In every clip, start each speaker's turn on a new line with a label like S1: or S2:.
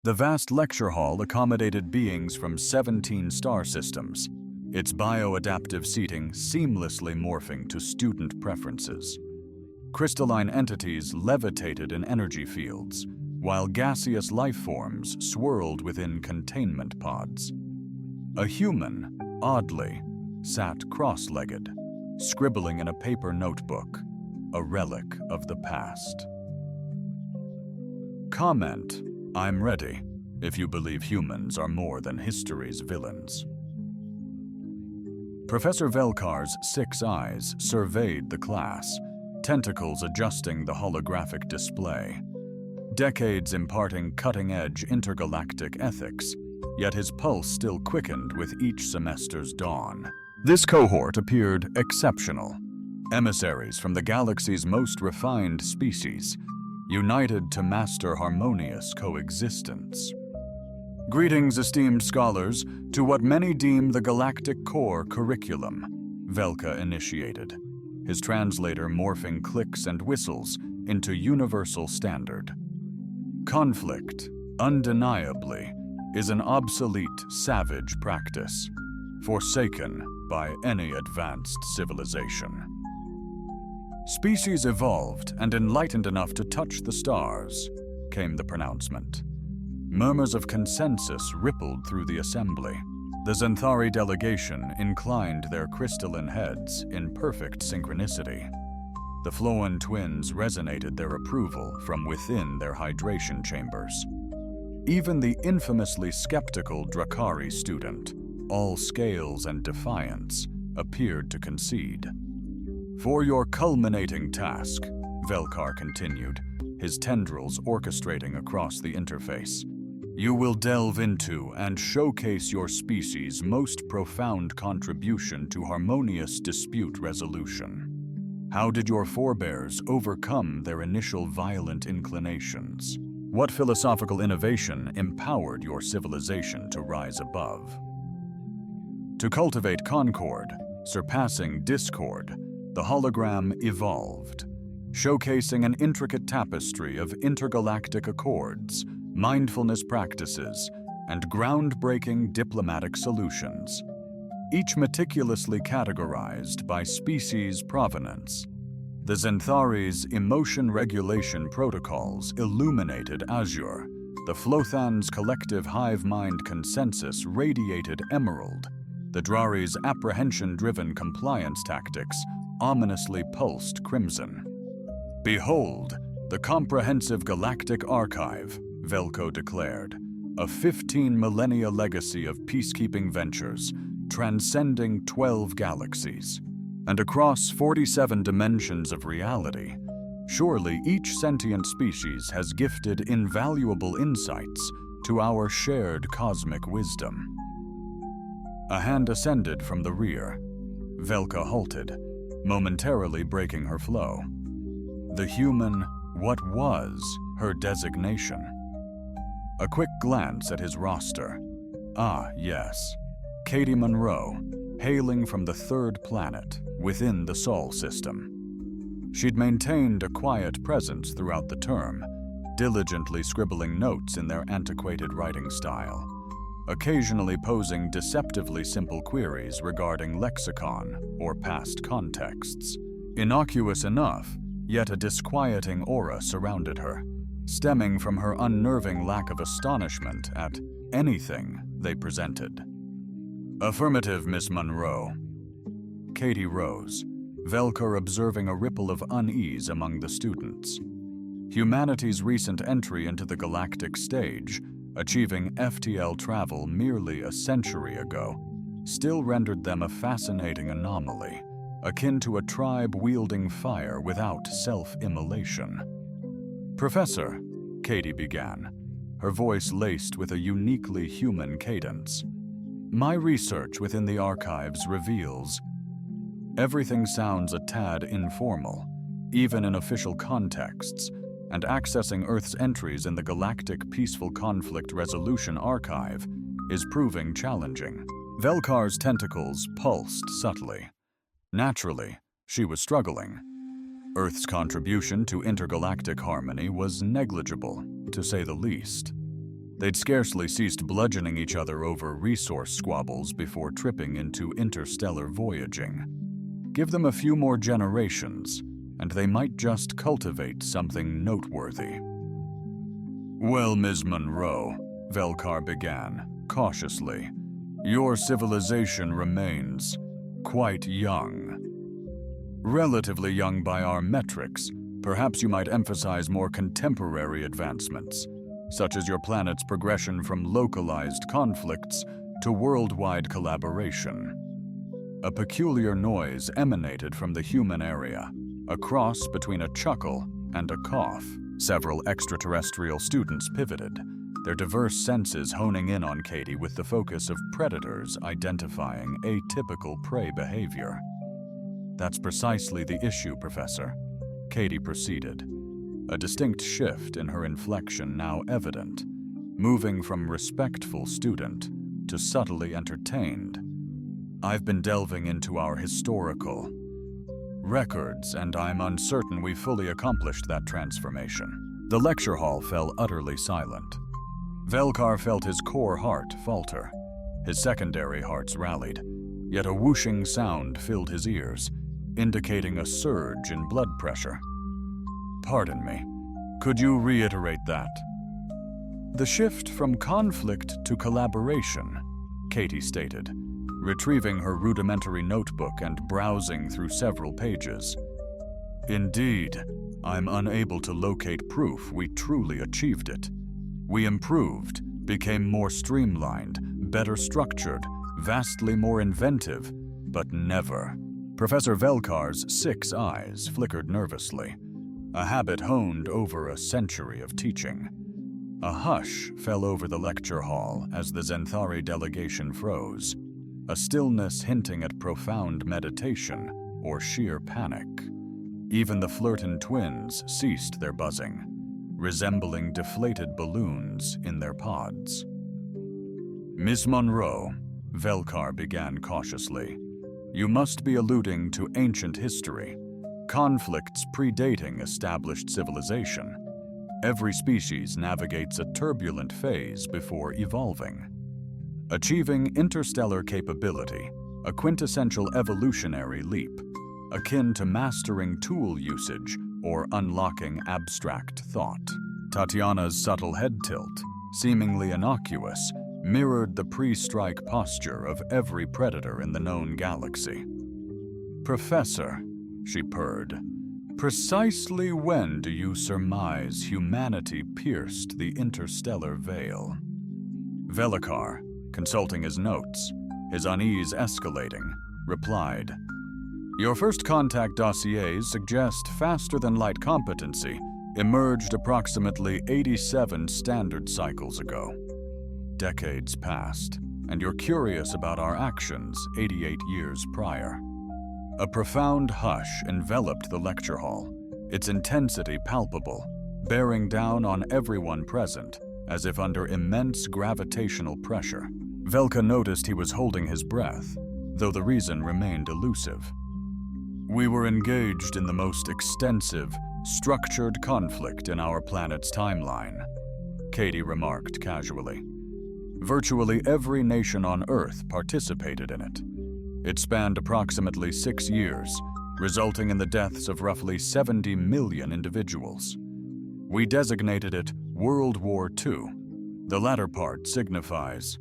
S1: The vast lecture hall accommodated beings from 17 star systems, its bioadaptive seating seamlessly morphing to student preferences. Crystalline entities levitated in energy fields, while gaseous life forms swirled within containment pods. A human, oddly, sat cross-legged, scribbling in a paper notebook, a relic of the past. Comment, I'm ready, if you believe humans are more than history's villains. Professor Velkar's 6 eyes surveyed the class, tentacles adjusting the holographic display. Decades imparting cutting-edge intergalactic ethics, yet his pulse still quickened with each semester's dawn. This cohort appeared exceptional. Emissaries from the galaxy's most refined species, united to master harmonious coexistence. Greetings, esteemed scholars, to what many deem the Galactic Core curriculum, Velka initiated, his translator morphing clicks and whistles into universal standard. Conflict, undeniably, is an obsolete, savage practice, forsaken by any advanced civilization. Species evolved and enlightened enough to touch the stars, came the pronouncement. Murmurs of consensus rippled through the assembly. The Xanthari delegation inclined their crystalline heads in perfect synchronicity. The Floan twins resonated their approval from within their hydration chambers. Even the infamously skeptical Drakari student, all scales and defiance, appeared to concede. For your culminating task, Velkar continued, his tendrils orchestrating across the interface, you will delve into and showcase your species' most profound contribution to harmonious dispute resolution. How did your forebears overcome their initial violent inclinations? What philosophical innovation empowered your civilization to rise above? To cultivate concord, surpassing discord, the hologram evolved, showcasing an intricate tapestry of intergalactic accords, mindfulness practices, and groundbreaking diplomatic solutions, each meticulously categorized by species provenance. The Xanthari's emotion regulation protocols illuminated azure, the Flothan's collective hive mind consensus radiated emerald, the Drari's apprehension-driven compliance tactics ominously pulsed crimson. Behold, the comprehensive galactic archive, Velko declared, a 15 millennia legacy of peacekeeping ventures, transcending 12 galaxies. And across 47 dimensions of reality, surely each sentient species has gifted invaluable insights to our shared cosmic wisdom. A hand ascended from the rear. Velka halted, momentarily breaking her flow. The human, what was her designation? A quick glance at his roster. Ah, yes. Katie Monroe, hailing from the 3rd planet within the Sol system. She'd maintained a quiet presence throughout the term, diligently scribbling notes in their antiquated writing style, occasionally posing deceptively simple queries regarding lexicon or past contexts. Innocuous enough, yet a disquieting aura surrounded her, stemming from her unnerving lack of astonishment at anything they presented. Affirmative, Miss Monroe. Katie rose, Velker observing a ripple of unease among the students. Humanity's recent entry into the galactic stage, achieving FTL travel merely a century ago, still rendered them a fascinating anomaly, akin to a tribe wielding fire without self-immolation. Professor, Katie began, her voice laced with a uniquely human cadence. My research within the archives reveals everything sounds a tad informal, even in official contexts, and accessing Earth's entries in the Galactic Peaceful Conflict Resolution Archive is proving challenging. Velkar's tentacles pulsed subtly. Naturally, she was struggling. Earth's contribution to intergalactic harmony was negligible, to say the least. They'd scarcely ceased bludgeoning each other over resource squabbles before tripping into interstellar voyaging. Give them a few more generations, and they might just cultivate something noteworthy. "Well, Ms. Monroe," Velkar began, cautiously, "your civilization remains quite young. Relatively young by our metrics. Perhaps you might emphasize more contemporary advancements, such as your planet's progression from localized conflicts to worldwide collaboration." A peculiar noise emanated from the human area, a cross between a chuckle and a cough. Several extraterrestrial students pivoted, their diverse senses honing in on Katie with the focus of predators identifying atypical prey behavior. "That's precisely the issue, Professor," Katie proceeded, a distinct shift in her inflection now evident, moving from respectful student to subtly entertained. "I've been delving into our historical records, and I'm uncertain we fully accomplished that transformation." The lecture hall fell utterly silent. Velkar felt his core heart falter. His secondary hearts rallied, yet a whooshing sound filled his ears, indicating a surge in blood pressure. "Pardon me, could you reiterate that?" "The shift from conflict to collaboration," Katie stated, retrieving her rudimentary notebook and browsing through several pages. "Indeed, I'm unable to locate proof we truly achieved it. We improved, became more streamlined, better structured, vastly more inventive, but never." Professor Velkar's 6 eyes flickered nervously, a habit honed over a century of teaching. A hush fell over the lecture hall as the Zenthari delegation froze, a stillness hinting at profound meditation or sheer panic. Even the Flirton twins ceased their buzzing, resembling deflated balloons in their pods. "Miss Monroe," Velkar began cautiously, "you must be alluding to ancient history, conflicts predating established civilization. Every species navigates a turbulent phase before evolving. Achieving interstellar capability, a quintessential evolutionary leap, akin to mastering tool usage or unlocking abstract thought." Tatiana's subtle head tilt, seemingly innocuous, mirrored the pre-strike posture of every predator in the known galaxy. "Professor," she purred, "precisely when do you surmise humanity pierced the interstellar veil?" Velkar, consulting his notes, his unease escalating, replied, "Your first contact dossiers suggest faster-than-light competency emerged approximately 87 standard cycles ago. Decades passed, and you're curious about our actions 88 years prior." A profound hush enveloped the lecture hall, its intensity palpable, bearing down on everyone present, as if under immense gravitational pressure. Velka noticed he was holding his breath, though the reason remained elusive. "We were engaged in the most extensive, structured conflict in our planet's timeline," Katie remarked casually. "Virtually every nation on Earth participated in it. It spanned approximately 6 years, resulting in the deaths of roughly 70 million individuals. We designated it World War II. The latter part signifies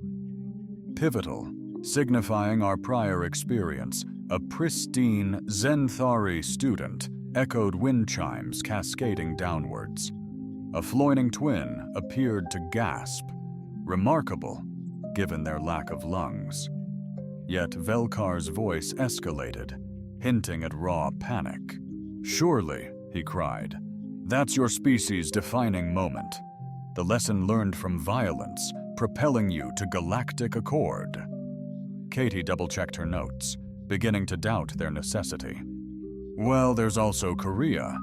S1: pivotal, signifying our prior experience. A pristine Zenthari student echoed wind chimes cascading downwards. A Floining twin appeared to gasp, remarkable given their lack of lungs. Yet Velkar's voice escalated, hinting at raw panic. "Surely," he cried, "that's your species' defining moment. The lesson learned from violence, propelling you to galactic accord." Katie double-checked her notes, beginning to doubt their necessity. "Well, there's also Korea.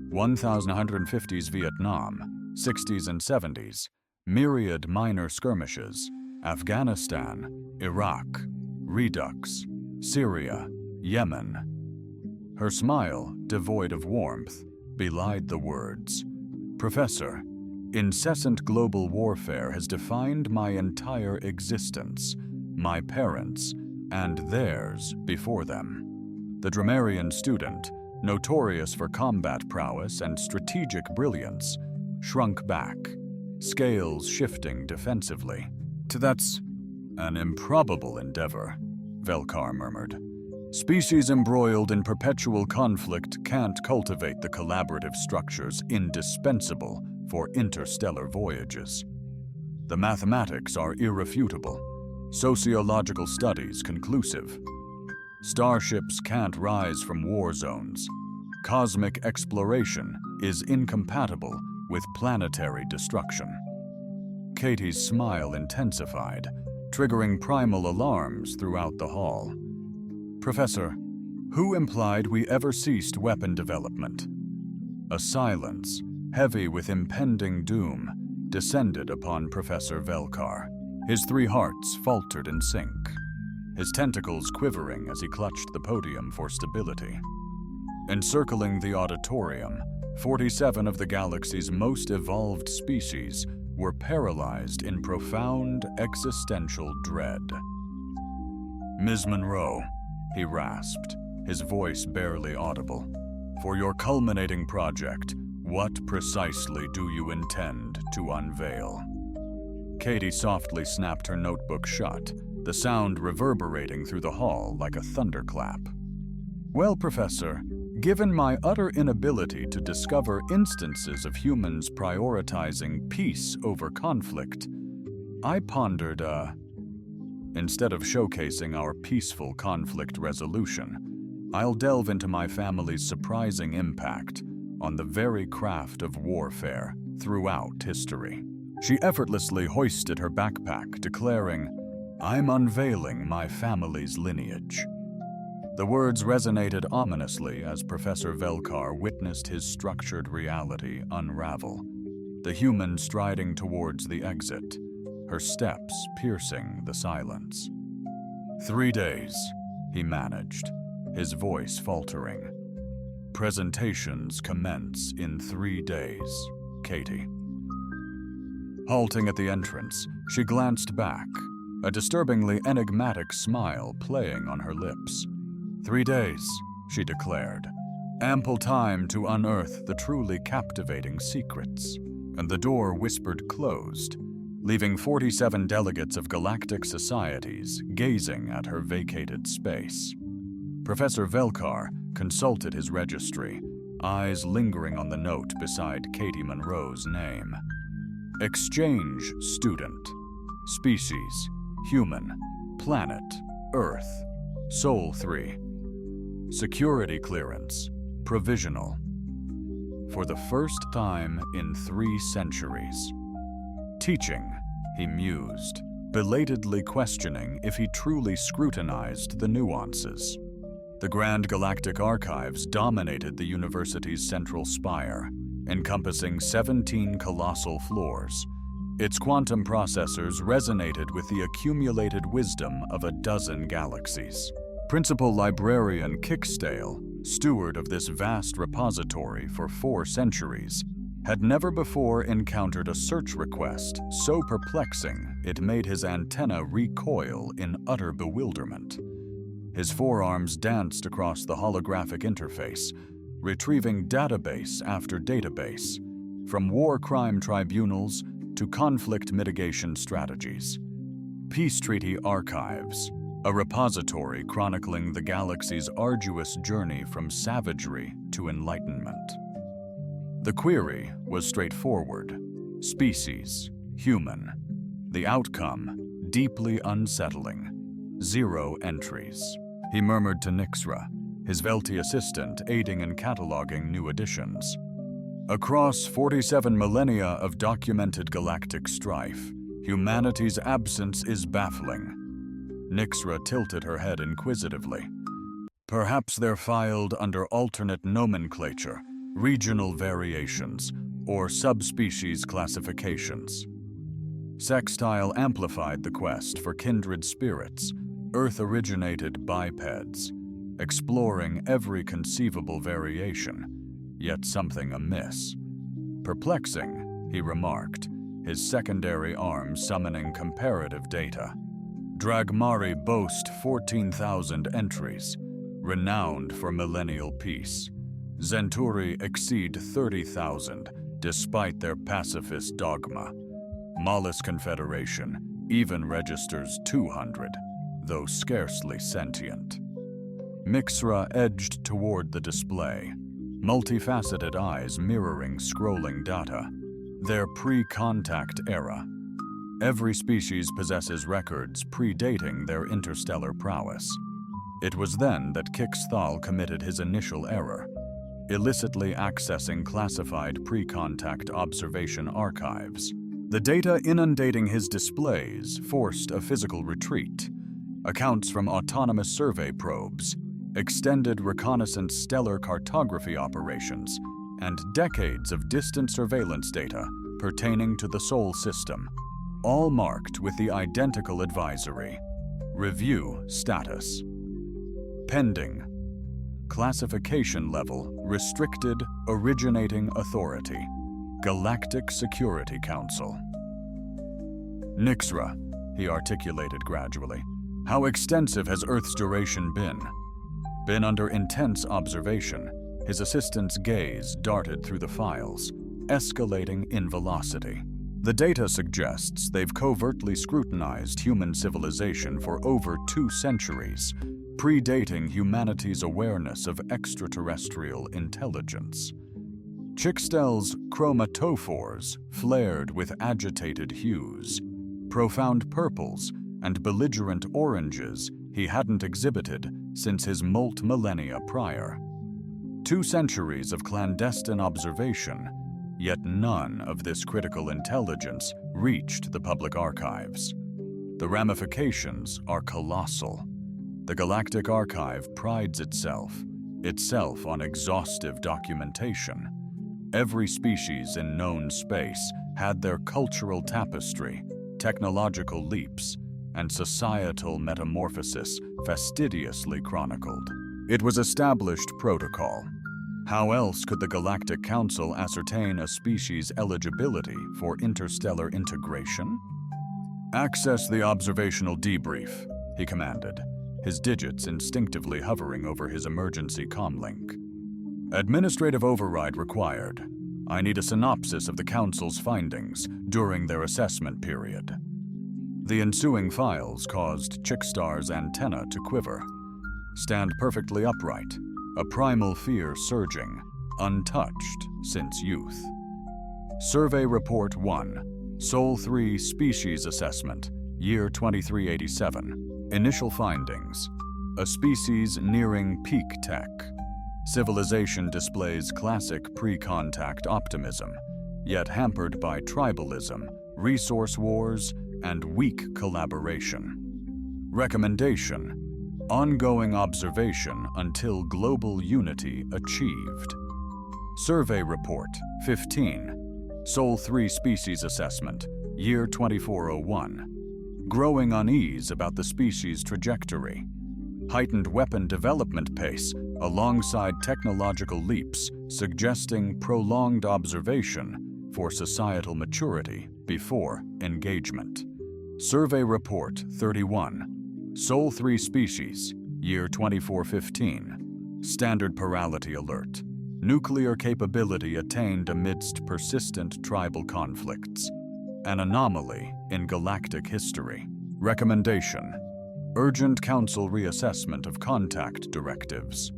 S1: 1950s Vietnam, 60s and 70s, myriad minor skirmishes, Afghanistan, Iraq, Redux, Syria, Yemen." Her smile, devoid of warmth, belied the words. "Professor, Incessant global warfare has defined my entire existence, my parents, and theirs before them. The Dramarian student, notorious for combat prowess and strategic brilliance, shrunk back, scales shifting defensively. That's an improbable endeavor, Velkar murmured. Species embroiled in perpetual conflict can't cultivate the collaborative structures indispensable for interstellar voyages. The mathematics are irrefutable, sociological studies conclusive. Starships can't rise from war zones. Cosmic exploration is incompatible with planetary destruction. Katie's smile intensified, triggering primal alarms throughout the hall. Professor, who implied we ever ceased weapon development? A silence, heavy with impending doom, descended upon Professor Velkar. His 3 hearts faltered in sync, his tentacles quivering as he clutched the podium for stability. Encircling the auditorium, 47 of the galaxy's most evolved species were paralyzed in profound existential dread. Ms. Monroe, he rasped, his voice barely audible. For your culminating project, what precisely do you intend to unveil? Katie softly snapped her notebook shut, the sound reverberating through the hall like a thunderclap. Well, Professor, given my utter inability to discover instances of humans prioritizing peace over conflict, I pondered, instead of showcasing our peaceful conflict resolution, I'll delve into my family's surprising impact on the very craft of warfare throughout history. She effortlessly hoisted her backpack, declaring, I'm unveiling my family's lineage. The words resonated ominously as Professor Velkar witnessed his structured reality unravel, the human striding towards the exit, her steps piercing the silence. 3 days, he managed, his voice faltering. Presentations commence in 3 days, Katie. Halting at the entrance, she glanced back, a disturbingly enigmatic smile playing on her lips. 3 days, she declared. Ample time to unearth the truly captivating secrets. And the door whispered closed, leaving 47 delegates of galactic societies gazing at her vacated space. Professor Velkar consulted his registry, eyes lingering on the note beside Katie Monroe's name. Exchange student. Species, human. Planet, Earth. Sol 3. Security clearance, provisional. For the first time in 3 centuries. Teaching, he mused, belatedly questioning if he truly scrutinized the nuances. The Grand Galactic Archives dominated the university's central spire, encompassing 17 colossal floors. Its quantum processors resonated with the accumulated wisdom of a dozen galaxies. Principal librarian Kickstale, steward of this vast repository for 4 centuries, had never before encountered a search request so perplexing it made his antenna recoil in utter bewilderment. His forearms danced across the holographic interface, retrieving database after database, from war crime tribunals to conflict mitigation strategies. Peace Treaty Archives, a repository chronicling the galaxy's arduous journey from savagery to enlightenment. The query was straightforward. Species, human. The outcome, deeply unsettling. 0 entries. He murmured to Nixra, his Velti assistant aiding in cataloging new additions. Across 47 millennia of documented galactic strife, humanity's absence is baffling. Nixra tilted her head inquisitively. Perhaps they're filed under alternate nomenclature, regional variations, or subspecies classifications. Sextile amplified the quest for kindred spirits, Earth-originated bipeds, exploring every conceivable variation, yet something amiss. Perplexing, he remarked, his secondary arm summoning comparative data. Dragmari boast 14,000 entries, renowned for millennial peace. Zenturi exceed 30,000, despite their pacifist dogma. Malus Confederation even registers 200, though scarcely sentient. Mixra edged toward the display, multifaceted eyes mirroring scrolling data, their pre-contact era. Every species possesses records predating their interstellar prowess. It was then that Kixthal committed his initial error, illicitly accessing classified pre-contact observation archives. The data inundating his displays forced a physical retreat. Accounts from autonomous survey probes, extended reconnaissance stellar cartography operations, and decades of distant surveillance data pertaining to the Sol system, all marked with the identical advisory: Review status. Pending. Classification level restricted, originating authority. Galactic Security Council. Nixra, he articulated gradually. How extensive has Earth's duration been? Been under intense observation. His assistant's gaze darted through the files, escalating in velocity. The data suggests they've covertly scrutinized human civilization for over 2 centuries, predating humanity's awareness of extraterrestrial intelligence. Chixtel's chromatophores flared with agitated hues, profound purples and belligerent oranges he hadn't exhibited since his molt millennia prior. 2 centuries of clandestine observation, yet none of this critical intelligence reached the public archives. The ramifications are colossal. The Galactic Archive prides itself on exhaustive documentation. Every species in known space had their cultural tapestry, technological leaps, and societal metamorphosis fastidiously chronicled. It was established protocol. How else could the Galactic Council ascertain a species' eligibility for interstellar integration? Access the observational debrief, he commanded, his digits instinctively hovering over his emergency comlink. Administrative override required. I need a synopsis of the Council's findings during their assessment period. The ensuing files caused Chickstar's antenna to quiver. Stand perfectly upright, a primal fear surging, untouched since youth. Survey Report 1, Sol 3 Species Assessment, Year 2387. Initial findings: a species nearing peak tech. Civilization displays classic pre-contact optimism, yet hampered by tribalism, resource wars, and weak collaboration. Recommendation: ongoing observation until global unity achieved. Survey Report 15, Sol 3 Species Assessment, Year 2401. Growing unease about the species' trajectory. Heightened weapon development pace alongside technological leaps suggesting prolonged observation for societal maturity before engagement. Survey Report 31, Sol 3 Species, Year 2415. Standard Parality Alert. Nuclear capability attained amidst persistent tribal conflicts. An anomaly in galactic history. Recommendation: urgent Council reassessment of contact directives.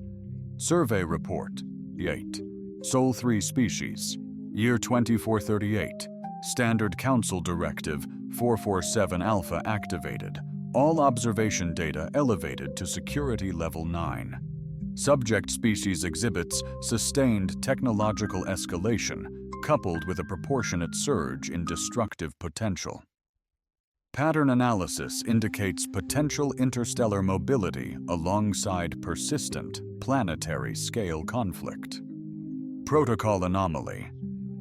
S1: Survey Report 8, Sol 3 Species, Year 2438. Standard Council Directive 447 Alpha activated. All observation data elevated to Security Level 9. Subject species exhibits sustained technological escalation, coupled with a proportionate surge in destructive potential. Pattern analysis indicates potential interstellar mobility alongside persistent planetary-scale conflict. Protocol anomaly.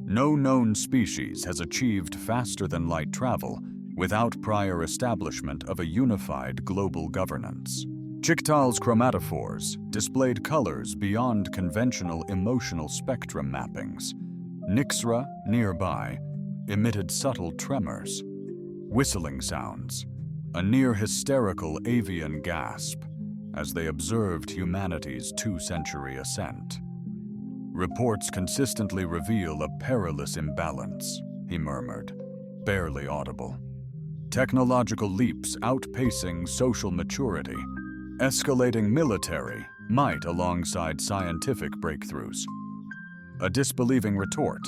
S1: No known species has achieved faster-than-light travel without prior establishment of a unified global governance. Chictal's chromatophores displayed colors beyond conventional emotional spectrum mappings. Nixra, nearby, emitted subtle tremors, whistling sounds, a near-hysterical avian gasp as they observed humanity's 2-century ascent. "Reports consistently reveal a perilous imbalance," he murmured, barely audible. "Technological leaps outpacing social maturity, escalating military might alongside scientific breakthroughs." A disbelieving retort.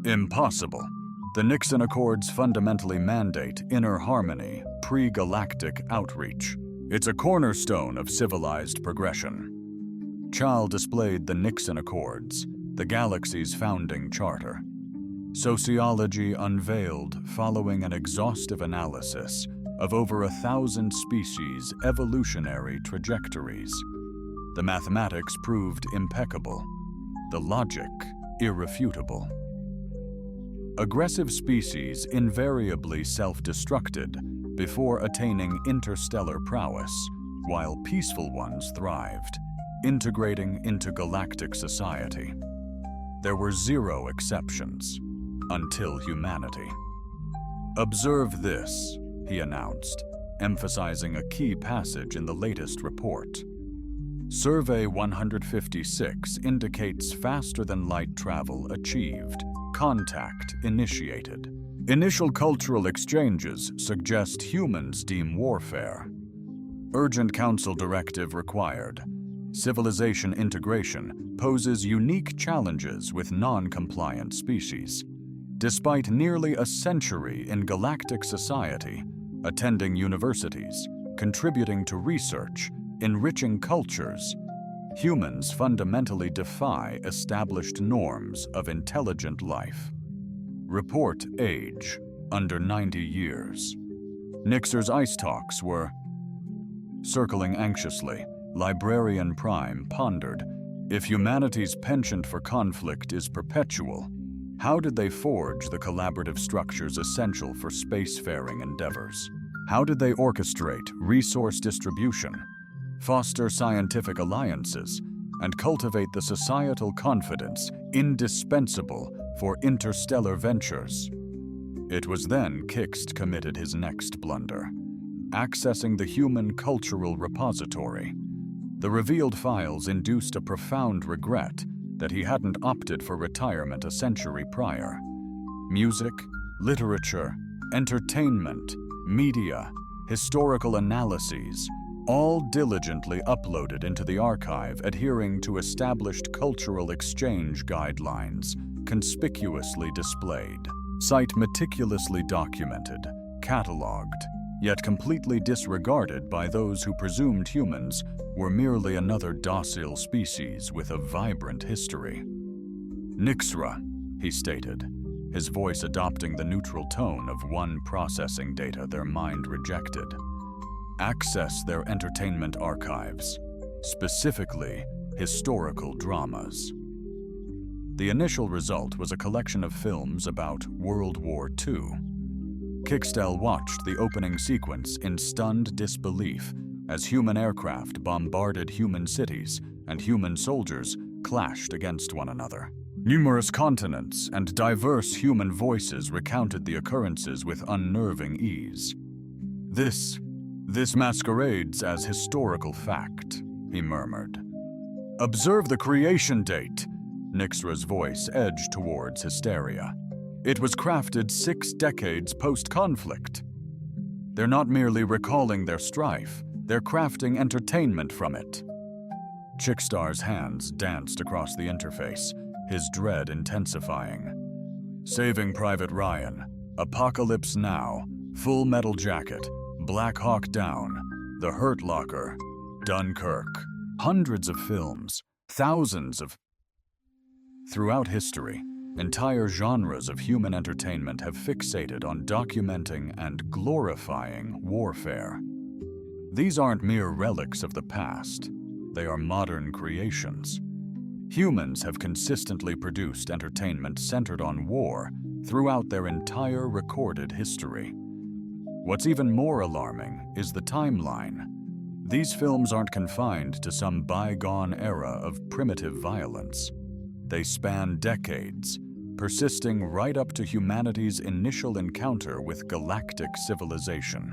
S1: "Impossible. The Nixon Accords fundamentally mandate inner harmony, pre-galactic outreach. It's a cornerstone of civilized progression." Chal displayed the Nixon Accords, the galaxy's founding charter. Sociology unveiled following an exhaustive analysis of over 1,000 species' evolutionary trajectories. The mathematics proved impeccable, the logic irrefutable. Aggressive species invariably self-destructed before attaining interstellar prowess, while peaceful ones thrived, integrating into galactic society. There were 0 exceptions, until humanity. "Observe this," he announced, emphasizing a key passage in the latest report. Survey 156 indicates faster-than-light travel achieved, contact initiated. Initial cultural exchanges suggest humans deem warfare. Urgent council directive required. Civilization integration poses unique challenges with non-compliant species. Despite nearly a century in galactic society, attending universities, contributing to research, enriching cultures, humans fundamentally defy established norms of intelligent life. Report age, under 90 years. Nixer's ice talks were circling anxiously. Librarian Prime pondered, if humanity's penchant for conflict is perpetual, how did they forge the collaborative structures essential for spacefaring endeavors? How did they orchestrate resource distribution, foster scientific alliances, and cultivate the societal confidence indispensable for interstellar ventures? It was then Kixt committed his next blunder, accessing the human cultural repository. The revealed files induced a profound regret that he hadn't opted for retirement a century prior. Music, literature, entertainment, media, historical analyses, all diligently uploaded into the archive adhering to established cultural exchange guidelines, conspicuously displayed. Site meticulously documented, catalogued, yet completely disregarded by those who presumed humans were merely another docile species with a vibrant history. "Nixra," he stated, his voice adopting the neutral tone of one processing data their mind rejected. "Access their entertainment archives, specifically historical dramas." The initial result was a collection of films about World War II. Kixtel watched the opening sequence in stunned disbelief as human aircraft bombarded human cities and human soldiers clashed against one another. Numerous continents and diverse human voices recounted the occurrences with unnerving ease. This masquerades as historical fact," he murmured. "Observe the creation date." Nixra's voice edged towards hysteria. "It was crafted 6 decades post-conflict. They're not merely recalling their strife, they're crafting entertainment from it." Chickstar's hands danced across the interface, his dread intensifying. "Saving Private Ryan, Apocalypse Now, Full Metal Jacket, Black Hawk Down, The Hurt Locker, Dunkirk." Hundreds of films, thousands of... Throughout history, entire genres of human entertainment have fixated on documenting and glorifying warfare. These aren't mere relics of the past, they are modern creations. Humans have consistently produced entertainment centered on war throughout their entire recorded history. What's even more alarming is the timeline. These films aren't confined to some bygone era of primitive violence. They span decades, persisting right up to humanity's initial encounter with galactic civilization.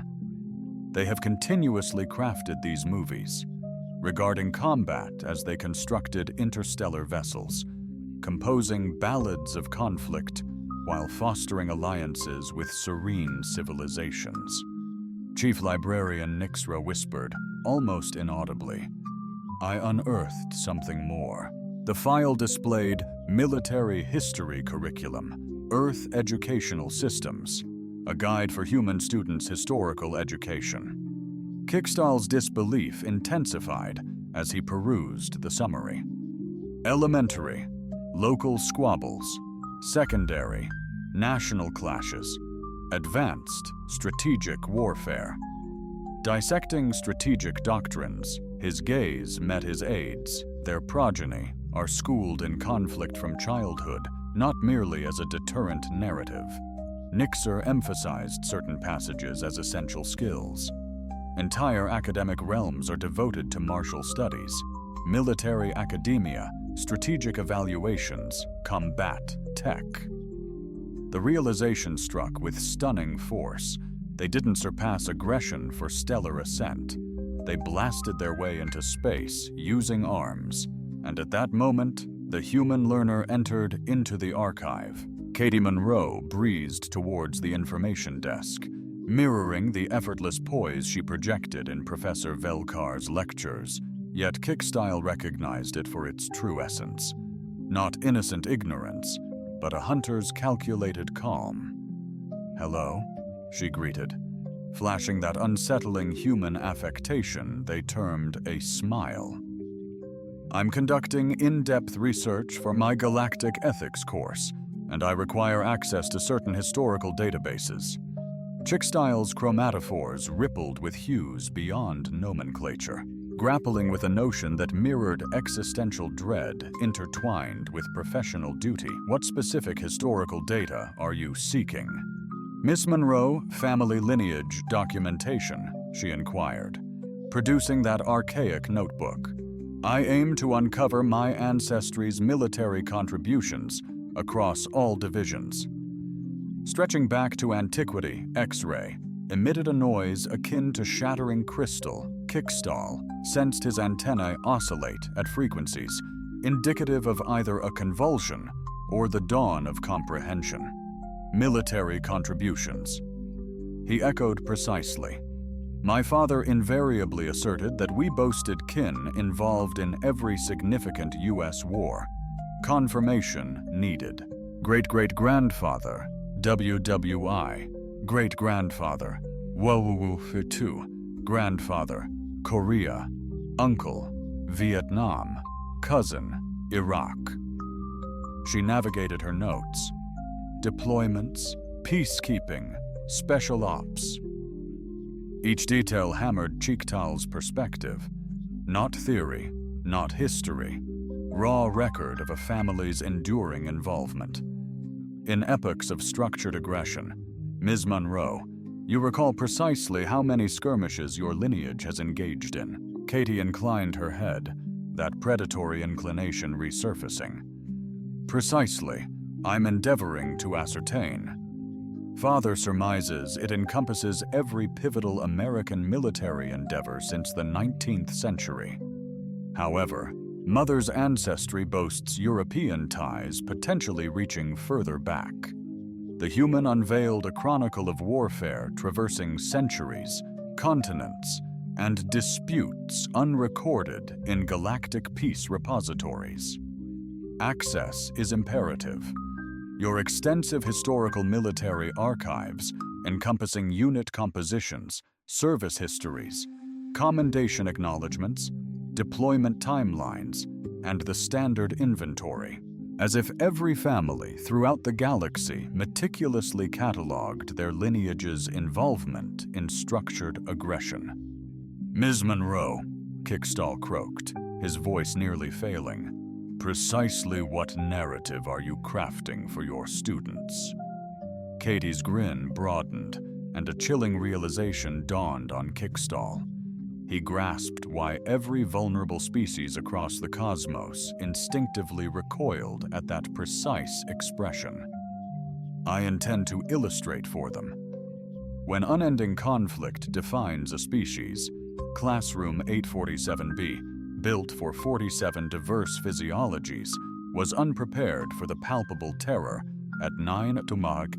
S1: They have continuously crafted these movies, regarding combat as they constructed interstellar vessels, composing ballads of conflict while fostering alliances with serene civilizations. Chief Librarian Nixra whispered, almost inaudibly, "I unearthed something more." The file displayed Military History Curriculum, Earth Educational Systems, a guide for human students' historical education. Kickstall's disbelief intensified as he perused the summary. Elementary, local squabbles. Secondary, national clashes. Advanced, strategic warfare. Dissecting strategic doctrines, his gaze met his aides. Their progeny are schooled in conflict from childhood, not merely as a deterrent narrative. Nixer emphasized certain passages as essential skills. Entire academic realms are devoted to martial studies, military academia, strategic evaluations, combat tech. The realization struck with stunning force. They didn't surpass aggression for stellar ascent. They blasted their way into space using arms, and at that moment, the human learner entered into the archive. Katie Monroe breezed towards the information desk, mirroring the effortless poise she projected in Professor Velkar's lectures, yet Kickstyle recognized it for its true essence. Not innocent ignorance, but a hunter's calculated calm. "Hello," she greeted, flashing that unsettling human affectation they termed a smile. "I'm conducting in-depth research for my galactic ethics course, and I require access to certain historical databases." Chickstyle's chromatophores rippled with hues beyond nomenclature, grappling with a notion that mirrored existential dread intertwined with professional duty. "What specific historical data are you seeking?" "Miss Monroe, family lineage documentation," she inquired, producing that archaic notebook. "I aim to uncover my ancestry's military contributions across all divisions." Stretching back to antiquity, X-ray emitted a noise akin to shattering crystal. Kickstall sensed his antennae oscillate at frequencies indicative of either a convulsion or the dawn of comprehension. "Military contributions." He echoed precisely. "My father invariably asserted that we boasted kin involved in every significant U.S. war. Confirmation needed. Great-great-grandfather, WWI. Great-grandfather, WWW2. Grandfather, Korea. Uncle, Vietnam. Cousin, Iraq." She navigated her notes. Deployments, peacekeeping, special ops. Each detail hammered Chicktal's perspective. Not theory, not history. Raw record of a family's enduring involvement. In epochs of structured aggression, Ms. Monroe, you recall precisely how many skirmishes your lineage has engaged in. Katie inclined her head, that predatory inclination resurfacing. "Precisely. I'm endeavoring to ascertain." Father surmises it encompasses every pivotal American military endeavor since the 19th century. However, Mother's ancestry boasts European ties potentially reaching further back. The human unveiled a chronicle of warfare traversing centuries, continents, and disputes unrecorded in galactic peace repositories. Access is imperative. Your extensive historical military archives, encompassing unit compositions, service histories, commendation acknowledgements, deployment timelines, and the standard inventory, as if every family throughout the galaxy meticulously cataloged their lineage's involvement in structured aggression. "Ms. Monroe," Kickstall croaked, his voice nearly failing, "precisely what narrative are you crafting for your students?" Katie's grin broadened, and a chilling realization dawned on Kickstall. He grasped why every vulnerable species across the cosmos instinctively recoiled at that precise expression. I intend to illustrate for them. When unending conflict defines a species, Classroom 847B, built for 47 diverse physiologies, was unprepared for the palpable terror at 9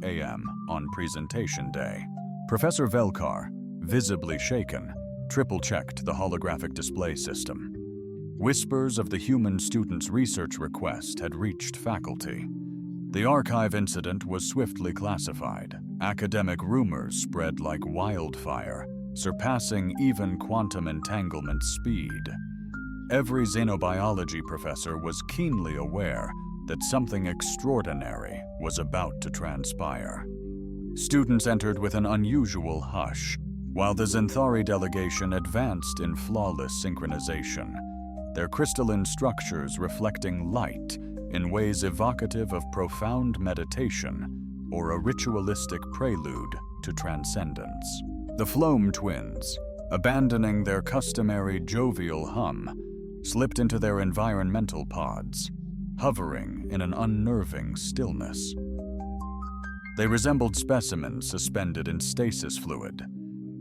S1: a.m. on presentation day. Professor Velkar, visibly shaken, triple-checked the holographic display system. Whispers of the human student's research request had reached faculty. The archive incident was swiftly classified. Academic rumors spread like wildfire, surpassing even quantum entanglement speed. Every xenobiology professor was keenly aware that something extraordinary was about to transpire. Students entered with an unusual hush, while the Xanthari delegation advanced in flawless synchronization, their crystalline structures reflecting light in ways evocative of profound meditation or a ritualistic prelude to transcendence. The Floam twins, abandoning their customary jovial hum, slipped into their environmental pods, hovering in an unnerving stillness. They resembled specimens suspended in stasis fluid.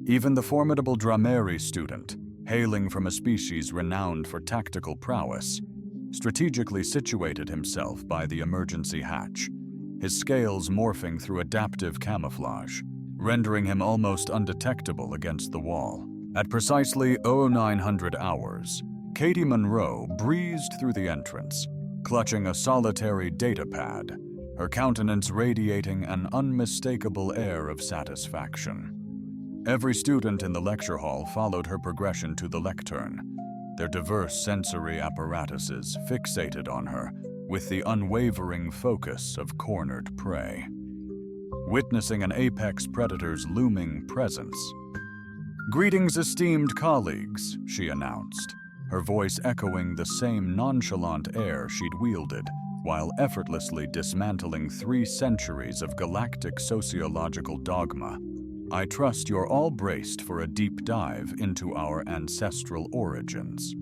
S1: Even the formidable Drameri student, hailing from a species renowned for tactical prowess, strategically situated himself by the emergency hatch, his scales morphing through adaptive camouflage, rendering him almost undetectable against the wall. At precisely 0900 hours, Katie Monroe breezed through the entrance, clutching a solitary datapad, her countenance radiating an unmistakable air of satisfaction. Every student in the lecture hall followed her progression to the lectern, their diverse sensory apparatuses fixated on her with the unwavering focus of cornered prey. Witnessing an apex predator's looming presence. "Greetings, esteemed colleagues," she announced, her voice echoing the same nonchalant air she'd wielded while effortlessly dismantling 3 centuries of galactic sociological dogma. "I trust you're all braced for a deep dive into our ancestral origins."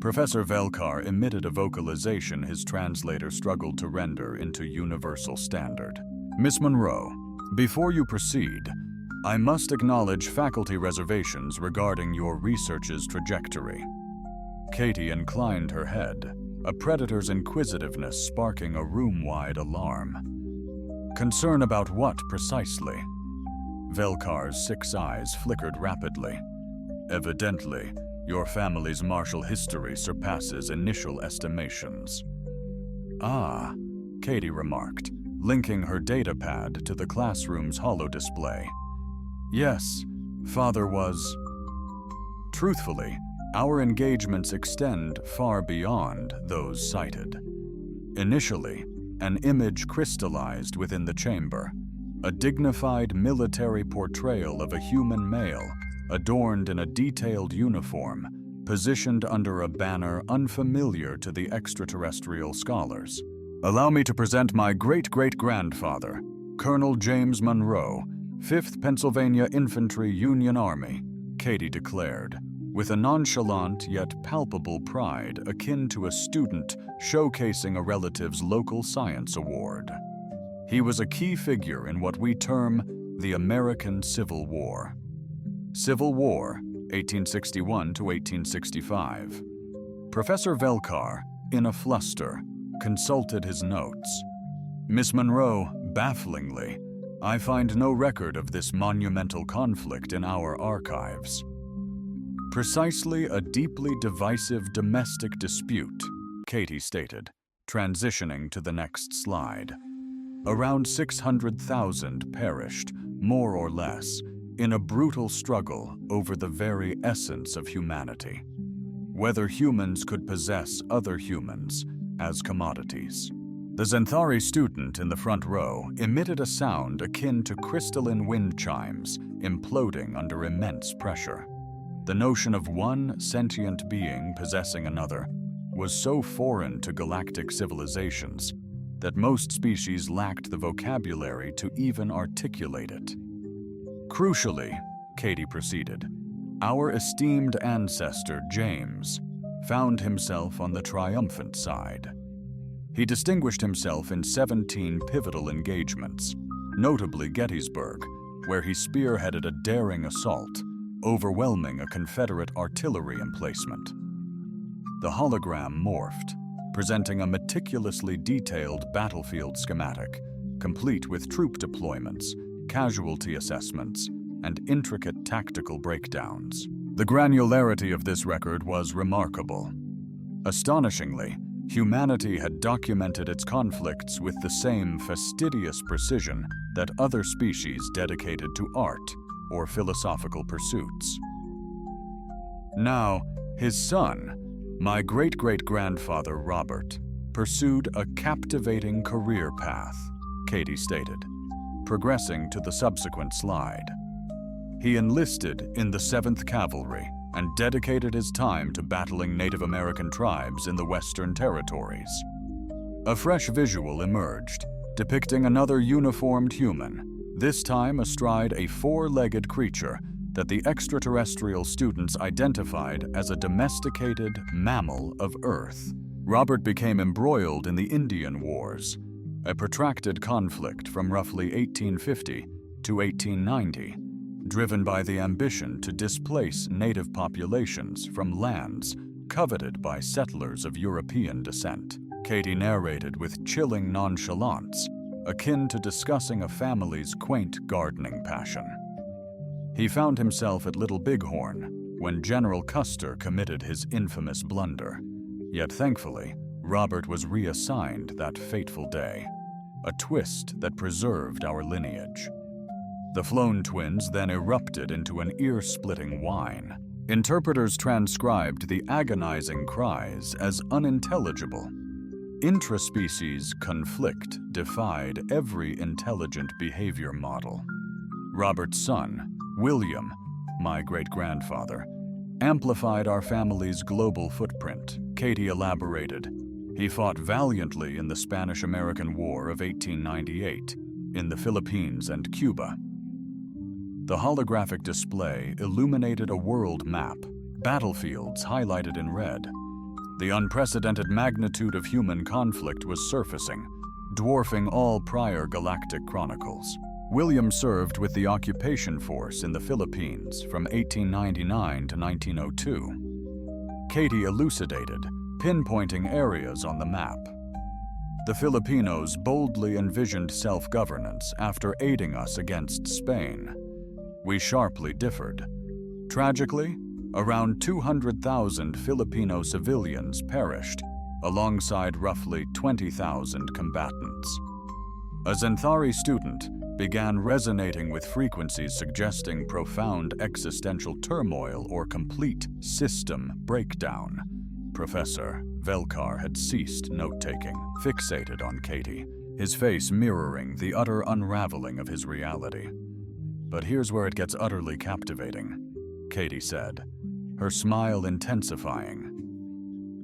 S1: Professor Velkar emitted a vocalization his translator struggled to render into universal standard. "Miss Monroe, before you proceed, I must acknowledge faculty reservations regarding your research's trajectory." Katie inclined her head, a predator's inquisitiveness sparking a room-wide alarm. "Concern about what, precisely?" Velkar's 6 eyes flickered rapidly. "Evidently, your family's martial history surpasses initial estimations." "Ah," Katie remarked, linking her datapad to the classroom's holodisplay. "Yes, Father was..." Truthfully, our engagements extend far beyond those cited. Initially, an image crystallized within the chamber, a dignified military portrayal of a human male adorned in a detailed uniform, positioned under a banner unfamiliar to the extraterrestrial scholars. "Allow me to present my great-great-grandfather, Colonel James Monroe, 5th Pennsylvania Infantry Union Army," Katie declared, with a nonchalant yet palpable pride akin to a student showcasing a relative's local science award. He was a key figure in what we term the American Civil War. Civil War, 1861 to 1865. Professor Velkar, in a fluster, consulted his notes. "Miss Monroe, bafflingly, I find no record of this monumental conflict in our archives." "Precisely a deeply divisive domestic dispute," Katie stated, transitioning to the next slide. "Around 600,000 perished, more or less, in a brutal struggle over the very essence of humanity. Whether humans could possess other humans as commodities." The Xanthari student in the front row emitted a sound akin to crystalline wind chimes imploding under immense pressure. The notion of one sentient being possessing another was so foreign to galactic civilizations that most species lacked the vocabulary to even articulate it. "Crucially," Katie proceeded, Our esteemed ancestor, James, found himself on the triumphant side. He distinguished himself in 17 pivotal engagements, notably Gettysburg, where he spearheaded a daring assault, overwhelming a Confederate artillery emplacement. The hologram morphed, presenting a meticulously detailed battlefield schematic, complete with troop deployments, casualty assessments, and intricate tactical breakdowns. The granularity of this record was remarkable. Astonishingly, humanity had documented its conflicts with the same fastidious precision that other species dedicated to art or philosophical pursuits. Now, his son, my great-great-grandfather Robert, pursued a captivating career path, Katie stated, progressing to the subsequent slide. He enlisted in the 7th Cavalry and dedicated his time to battling Native American tribes in the Western Territories. A fresh visual emerged, depicting another uniformed human, this time astride a 4-legged creature that the extraterrestrial students identified as a domesticated mammal of Earth. Robert became embroiled in the Indian Wars, a protracted conflict from roughly 1850 to 1890, driven by the ambition to displace native populations from lands coveted by settlers of European descent. Katie narrated with chilling nonchalance, akin to discussing a family's quaint gardening passion. He found himself at Little Bighorn when General Custer committed his infamous blunder. Yet thankfully, Robert was reassigned that fateful day, a twist that preserved our lineage. The Floan twins then erupted into an ear-splitting whine. Interpreters transcribed the agonizing cries as unintelligible. Intraspecies conflict defied every intelligent behavior model. Robert's son, William, my great-grandfather, amplified our family's global footprint. Katie elaborated. He fought valiantly in the Spanish-American War of 1898, in the Philippines and Cuba. The holographic display illuminated a world map, battlefields highlighted in red. The unprecedented magnitude of human conflict was surfacing, dwarfing all prior galactic chronicles. William served with the occupation force in the Philippines from 1899 to 1902. Katie elucidated, pinpointing areas on the map. The Filipinos boldly envisioned self-governance after aiding us against Spain. We sharply differed. Tragically, around 200,000 Filipino civilians perished, alongside roughly 20,000 combatants. A Zenthari student began resonating with frequencies suggesting profound existential turmoil or complete system breakdown. Professor Velkar had ceased note-taking, fixated on Katie, his face mirroring the utter unraveling of his reality. But here's where it gets utterly captivating, Katie said, her smile intensifying.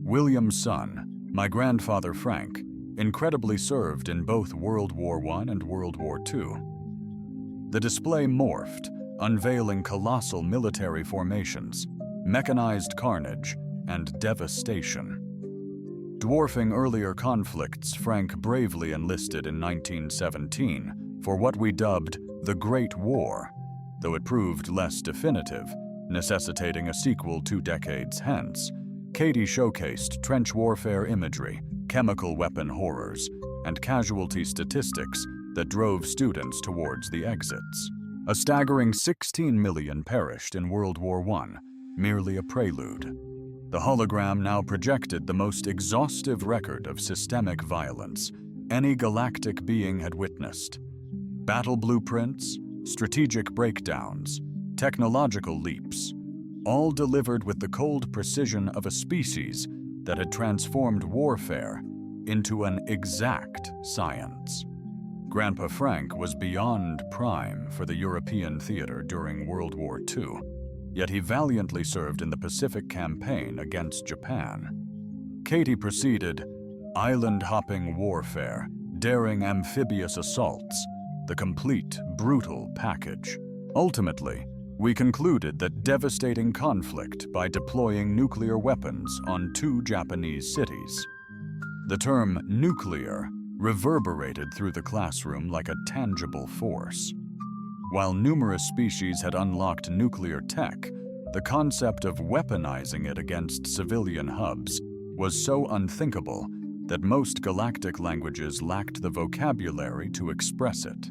S1: William's son, my grandfather Frank, incredibly served in both World War I and World War II. The display morphed, unveiling colossal military formations, mechanized carnage, and devastation. Dwarfing earlier conflicts, Frank bravely enlisted in 1917 for what we dubbed the Great War, though it proved less definitive, necessitating a sequel 2 decades hence. Katie showcased trench warfare imagery, chemical weapon horrors, and casualty statistics that drove students towards the exits. A staggering 16 million perished in World War I, merely a prelude. The hologram now projected the most exhaustive record of systemic violence any galactic being had witnessed. Battle blueprints, strategic breakdowns, technological leaps, all delivered with the cold precision of a species that had transformed warfare into an exact science. Grandpa Frank was beyond prime for the European theater during World War II, yet he valiantly served in the Pacific Campaign against Japan. Katie proceeded, island-hopping warfare, daring amphibious assaults, the complete, brutal package. Ultimately, We concluded that devastating conflict by deploying nuclear weapons on 2 Japanese cities. The term nuclear reverberated through the classroom like a tangible force. While numerous species had unlocked nuclear tech, the concept of weaponizing it against civilian hubs was so unthinkable that most galactic languages lacked the vocabulary to express it.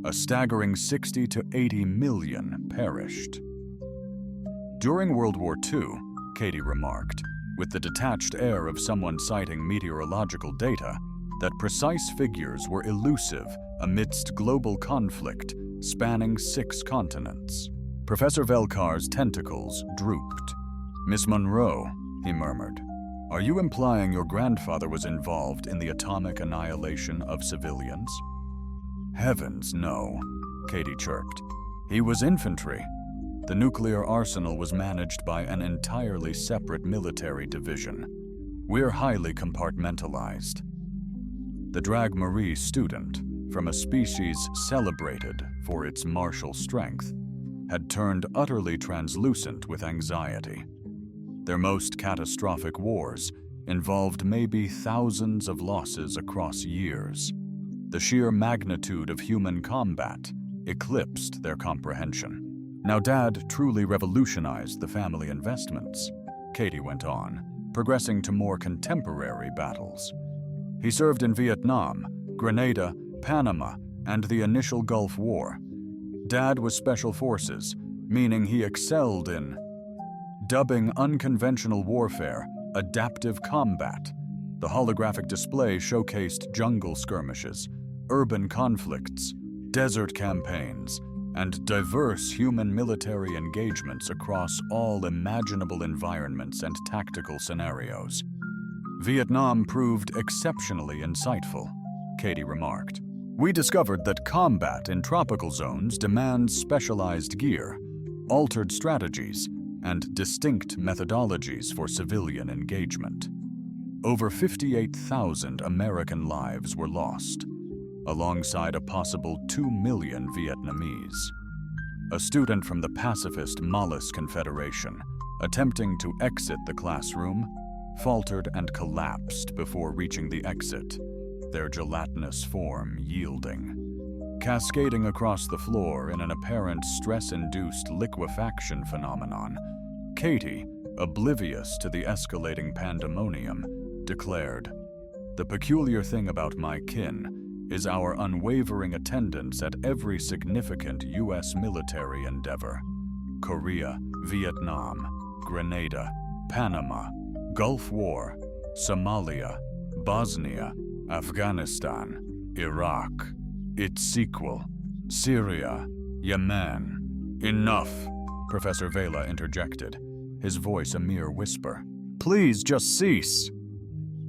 S1: A staggering 60 to 80 million perished. During World War II, Katie remarked, with the detached air of someone citing meteorological data, that precise figures were elusive amidst global conflict spanning 6 continents. Professor Velkar's tentacles drooped. "Miss Monroe," he murmured, "are you implying your grandfather was involved in the atomic annihilation of civilians?" "Heavens, no," Katie chirped. "He was infantry. The nuclear arsenal was managed by an entirely separate military division. We're highly compartmentalized." The Drag Marie student, from a species celebrated for its martial strength, had turned utterly translucent with anxiety. Their most catastrophic wars involved maybe thousands of losses across years. The sheer magnitude of human combat eclipsed their comprehension. "Now, Dad truly revolutionized the family investments," Katie went on, progressing to more contemporary battles. "He served in Vietnam, Grenada, Panama, and the initial Gulf War. Dad was Special Forces, meaning he excelled in dubbing unconventional warfare adaptive combat. The holographic display showcased jungle skirmishes, urban conflicts, desert campaigns, and diverse human military engagements across all imaginable environments and tactical scenarios. Vietnam proved exceptionally insightful," Katie remarked. "We discovered that combat in tropical zones demands specialized gear, altered strategies, and distinct methodologies for civilian engagement. Over 58,000 American lives were lost, alongside a possible 2 million Vietnamese." A student from the pacifist Mollusk Confederation, attempting to exit the classroom, faltered and collapsed before reaching the exit, their gelatinous form yielding. Cascading across the floor in an apparent stress-induced liquefaction phenomenon, Katie, oblivious to the escalating pandemonium, declared, "The peculiar thing about my kin is our unwavering attendance at every significant U.S. military endeavor. Korea, Vietnam, Grenada, Panama, Gulf War, Somalia, Bosnia, Afghanistan, Iraq, its sequel, Syria, Yemen." "Enough," Professor Vela interjected, his voice a mere whisper. "Please just cease."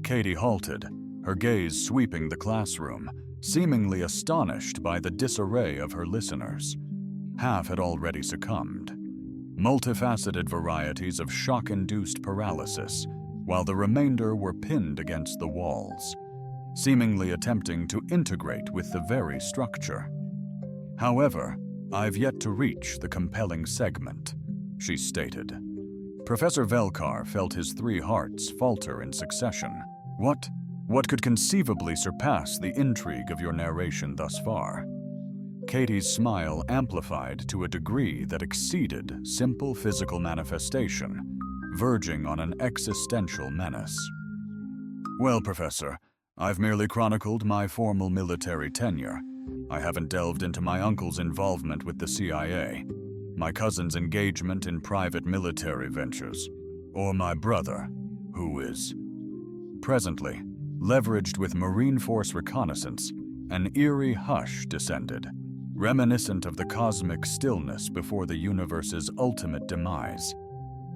S1: Katie halted, her gaze sweeping the classroom, seemingly astonished by the disarray of her listeners. Half had already succumbed. Multifaceted varieties of shock-induced paralysis, while the remainder were pinned against the walls, seemingly attempting to integrate with the very structure. "However, I've yet to reach the compelling segment," she stated. Professor Velkar felt his 3 hearts falter in succession. What could conceivably surpass the intrigue of your narration thus far?" Katie's smile amplified to a degree that exceeded simple physical manifestation, verging on an existential menace. "Well, Professor, I've merely chronicled my formal military tenure. I haven't delved into my uncle's involvement with the CIA, my cousin's engagement in private military ventures, or my brother, who is..." Presently, leveraged with Marine Force reconnaissance, an eerie hush descended, reminiscent of the cosmic stillness before the universe's ultimate demise,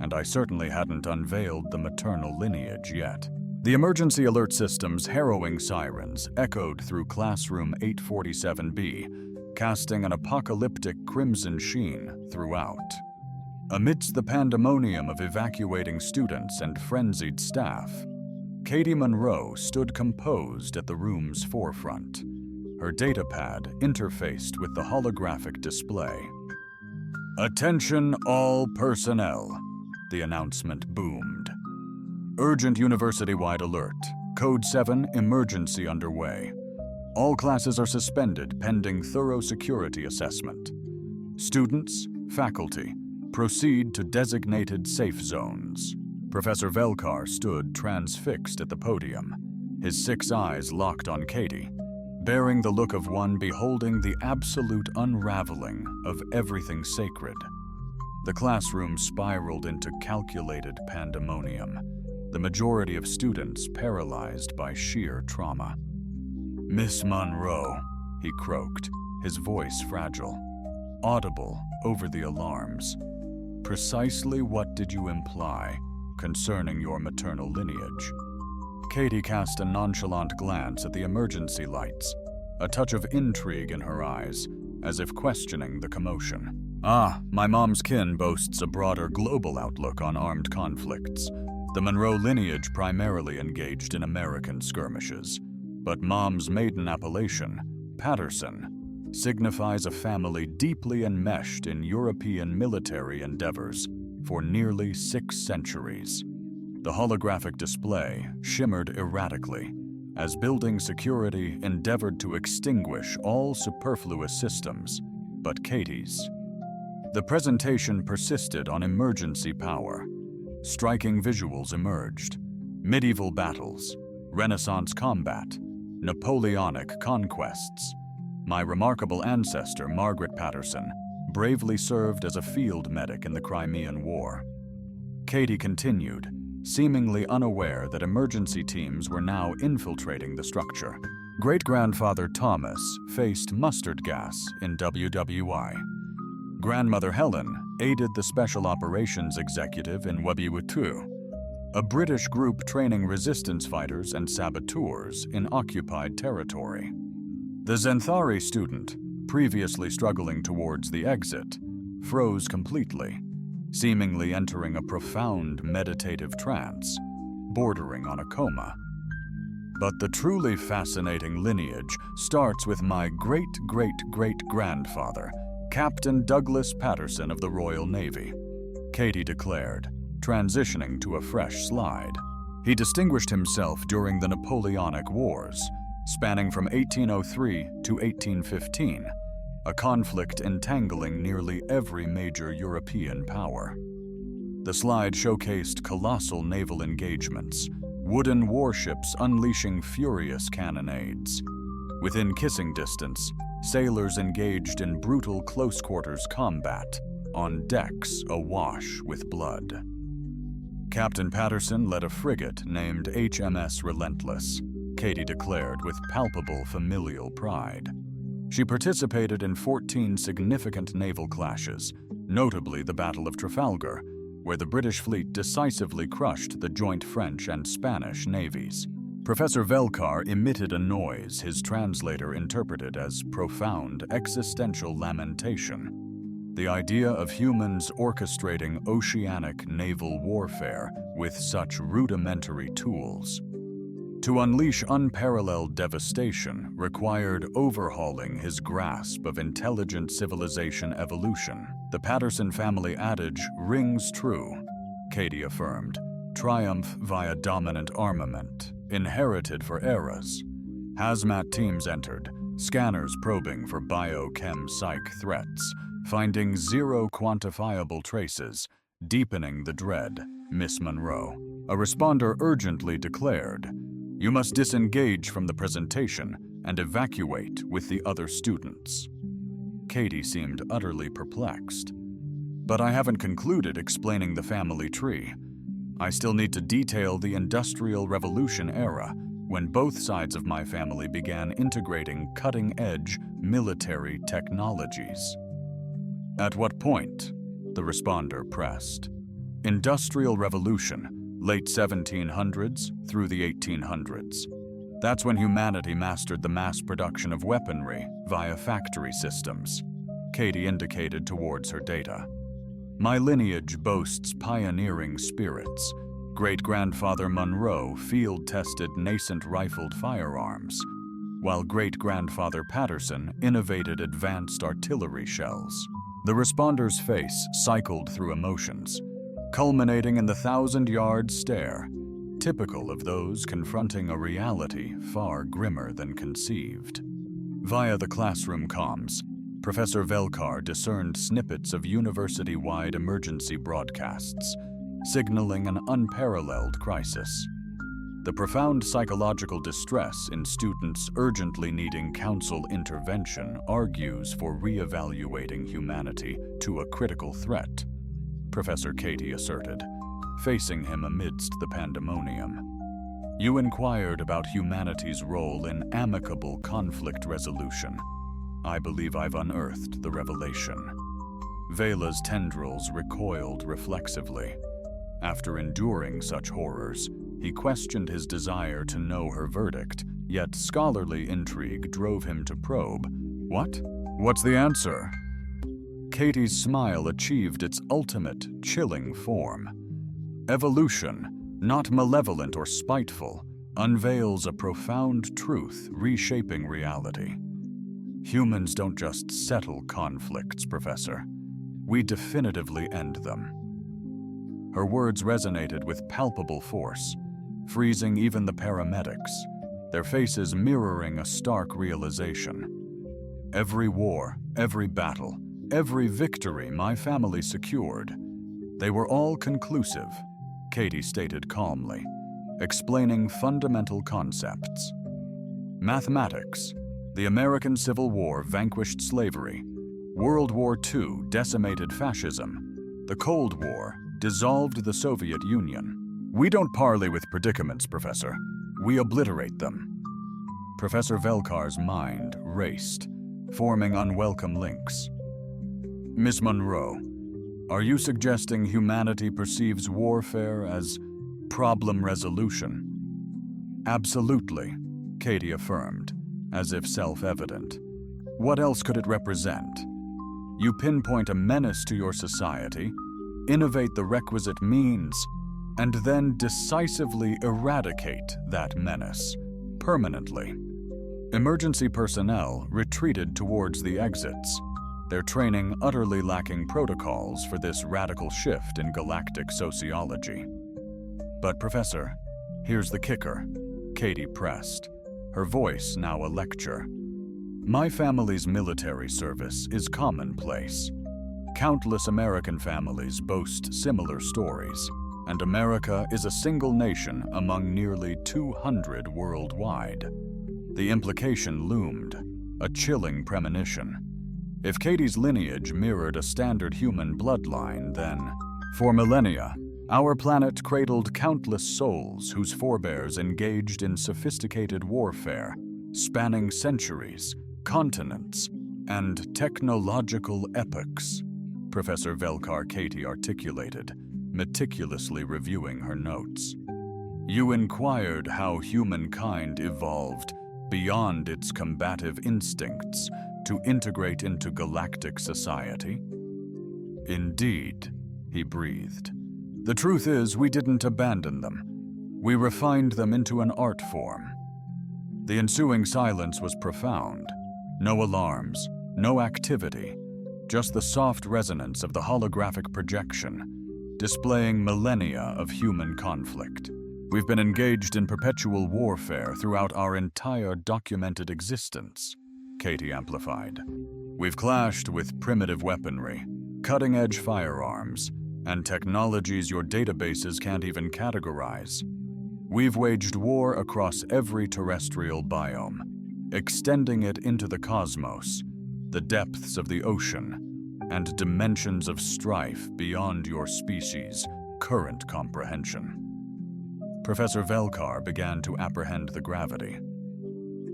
S1: and I certainly hadn't unveiled the maternal lineage yet. The emergency alert system's harrowing sirens echoed through classroom 847B, casting an apocalyptic crimson sheen throughout. Amidst the pandemonium of evacuating students and frenzied staff, Katie Monroe stood composed at the room's forefront, her datapad interfaced with the holographic display. "Attention all personnel," the announcement boomed. "Urgent university-wide alert. Code 7 emergency underway. All classes are suspended pending thorough security assessment. Students, faculty, proceed to designated safe zones." Professor Velkar stood transfixed at the podium, his 6 eyes locked on Katie, bearing the look of one beholding the absolute unraveling of everything sacred. The classroom spiraled into calculated pandemonium, the majority of students paralyzed by sheer trauma. "Miss Monroe," he croaked, his voice fragile, audible over the alarms. "Precisely what did you imply concerning your maternal lineage?" Katie cast a nonchalant glance at the emergency lights, a touch of intrigue in her eyes, as if questioning the commotion. My mom's kin boasts a broader global outlook on armed conflicts. The Monroe lineage primarily engaged in American skirmishes, but Mom's maiden appellation, Patterson, signifies a family deeply enmeshed in European military endeavors for nearly 6 centuries. The holographic display shimmered erratically as building security endeavored to extinguish all superfluous systems but Katie's. The presentation persisted on emergency power. Striking visuals emerged: medieval battles, Renaissance combat, Napoleonic conquests. My remarkable ancestor, Margaret Patterson, bravely served as a field medic in the Crimean War. Katie continued, seemingly unaware that emergency teams were now infiltrating the structure. Great-grandfather Thomas faced mustard gas in WWI. Grandmother Helen aided the Special Operations Executive in Webiwatu, a British group training resistance fighters and saboteurs in occupied territory. The Zenthari student, previously struggling towards the exit, froze completely, seemingly entering a profound meditative trance, bordering on a coma. But the truly fascinating lineage starts with my great-great-great-grandfather, Captain Douglas Patterson of the Royal Navy, Katie declared, transitioning to a fresh slide. He distinguished himself during the Napoleonic Wars, spanning from 1803 to 1815, a conflict entangling nearly every major European power. The slide showcased colossal naval engagements, wooden warships unleashing furious cannonades. Within kissing distance, sailors engaged in brutal close-quarters combat, on decks awash with blood. Captain Patterson led a frigate named HMS Relentless, Katie declared with palpable familial pride. She participated in 14 significant naval clashes, notably the Battle of Trafalgar, where the British fleet decisively crushed the joint French and Spanish navies. Professor Velkar emitted a noise his translator interpreted as profound existential lamentation. The idea of humans orchestrating oceanic naval warfare with such rudimentary tools. To unleash unparalleled devastation required overhauling his grasp of intelligent civilization evolution. The Patterson family adage rings true, Katie affirmed. Triumph via dominant armament, inherited for eras. Hazmat teams entered, scanners probing for biochem psych threats, finding 0 quantifiable traces, deepening the dread, Miss Monroe. A responder urgently declared, "You must disengage from the presentation and evacuate with the other students." Katie seemed utterly perplexed. "But I haven't concluded explaining the family tree. I still need to detail the Industrial Revolution era, when both sides of my family began integrating cutting-edge military technologies." "At what point?" the responder pressed. "Industrial Revolution, late 1700s through the 1800s. That's when humanity mastered the mass production of weaponry via factory systems," Katie indicated towards her data. "My lineage boasts pioneering spirits. Great-grandfather Monroe field-tested nascent rifled firearms, while great-grandfather Patterson innovated advanced artillery shells. The responder's face cycled through emotions, culminating in the 1,000-yard stare, typical of those confronting a reality far grimmer than conceived. Via the classroom comms, Professor Velkar discerned snippets of university-wide emergency broadcasts, signaling an unparalleled crisis. The profound psychological distress in students urgently needing counsel intervention argues for re-evaluating humanity to a critical threat, Professor Katie asserted, facing him amidst the pandemonium. You inquired about humanity's role in amicable conflict resolution. I believe I've unearthed the revelation. Vela's tendrils recoiled reflexively. After enduring such horrors, he questioned his desire to know her verdict, yet scholarly intrigue drove him to probe. What? What's the answer? Katie's smile achieved its ultimate, chilling form. Evolution, not malevolent or spiteful, unveils a profound truth reshaping reality. Humans don't just settle conflicts, Professor. We definitively end them. Her words resonated with palpable force, freezing even the paramedics, their faces mirroring a stark realization. Every war, every battle, every victory my family secured, they were all conclusive, Katie stated calmly, explaining fundamental concepts. Mathematics, the American Civil War vanquished slavery, World War II decimated fascism, the Cold War dissolved the Soviet Union. We don't parley with predicaments, Professor. We obliterate them. Professor Velkar's mind raced, forming unwelcome links. Miss Monroe, are you suggesting humanity perceives warfare as problem resolution? Absolutely, Katie affirmed, as if self-evident. What else could it represent? You pinpoint a menace to your society, innovate the requisite means, and then decisively eradicate that menace, permanently. Emergency personnel retreated towards the exits, their training utterly lacking protocols for this radical shift in galactic sociology. But Professor, here's the kicker, Katie pressed, her voice now a lecture. My family's military service is commonplace. Countless American families boast similar stories, and America is a single nation among nearly 200 worldwide. The implication loomed, a chilling premonition. If Katie's lineage mirrored a standard human bloodline, then, for millennia, our planet cradled countless souls whose forebears engaged in sophisticated warfare, spanning centuries, continents, and technological epochs, Professor Velkar Katie articulated, meticulously reviewing her notes. You inquired how humankind evolved beyond its combative instincts to integrate into galactic society? Indeed, he breathed. The truth is, we didn't abandon them. We refined them into an art form. The ensuing silence was profound. No alarms, no activity, just the soft resonance of the holographic projection, displaying millennia of human conflict. We've been engaged in perpetual warfare throughout our entire documented existence, Katie amplified. We've clashed with primitive weaponry, cutting-edge firearms, and technologies your databases can't even categorize. We've waged war across every terrestrial biome, extending it into the cosmos, the depths of the ocean, and dimensions of strife beyond your species' current comprehension. Professor Velkar began to apprehend the gravity.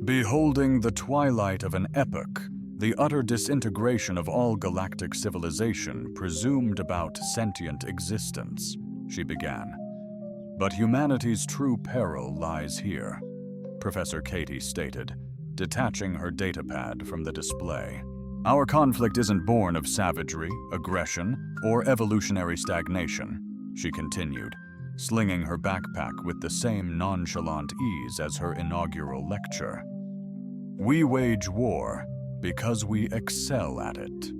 S1: Beholding the twilight of an epoch, the utter disintegration of all galactic civilization presumed about sentient existence, she began. But humanity's true peril lies here, Professor Katie stated, detaching her datapad from the display. Our conflict isn't born of savagery, aggression, or evolutionary stagnation, she continued, slinging her backpack with the same nonchalant ease as her inaugural lecture. We wage war because we excel at it.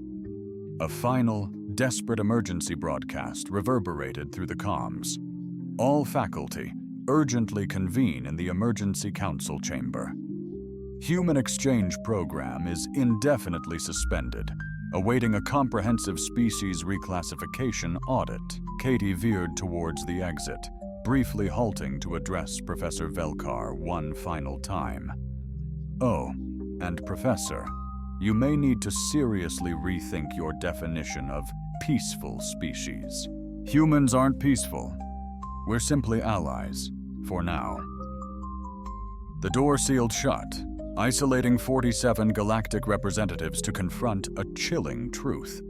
S1: A final, desperate emergency broadcast reverberated through the comms. All faculty urgently convene in the emergency council chamber. Human exchange program is indefinitely suspended, awaiting a comprehensive species reclassification audit. Katie veered towards the exit, briefly halting to address Professor Velkar one final time. "Oh, and Professor, you may need to seriously rethink your definition of peaceful species. Humans aren't peaceful. We're simply allies, for now." The door sealed shut, isolating 47 galactic representatives to confront a chilling truth.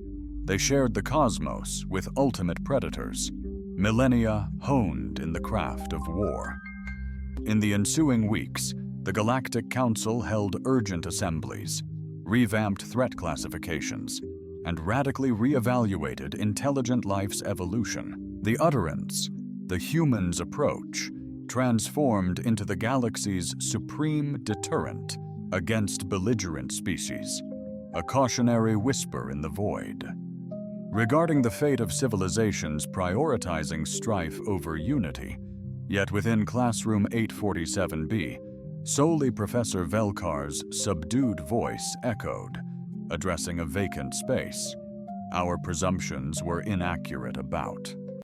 S1: They shared the cosmos with ultimate predators, millennia honed in the craft of war. In the ensuing weeks, the Galactic Council held urgent assemblies, revamped threat classifications, and radically re-evaluated intelligent life's evolution. The utterance, the human's approach, transformed into the galaxy's supreme deterrent against belligerent species, a cautionary whisper in the void. Regarding the fate of civilizations prioritizing strife over unity, yet within classroom 847B, solely Professor Velkar's subdued voice echoed, addressing a vacant space. Our presumptions were inaccurate about.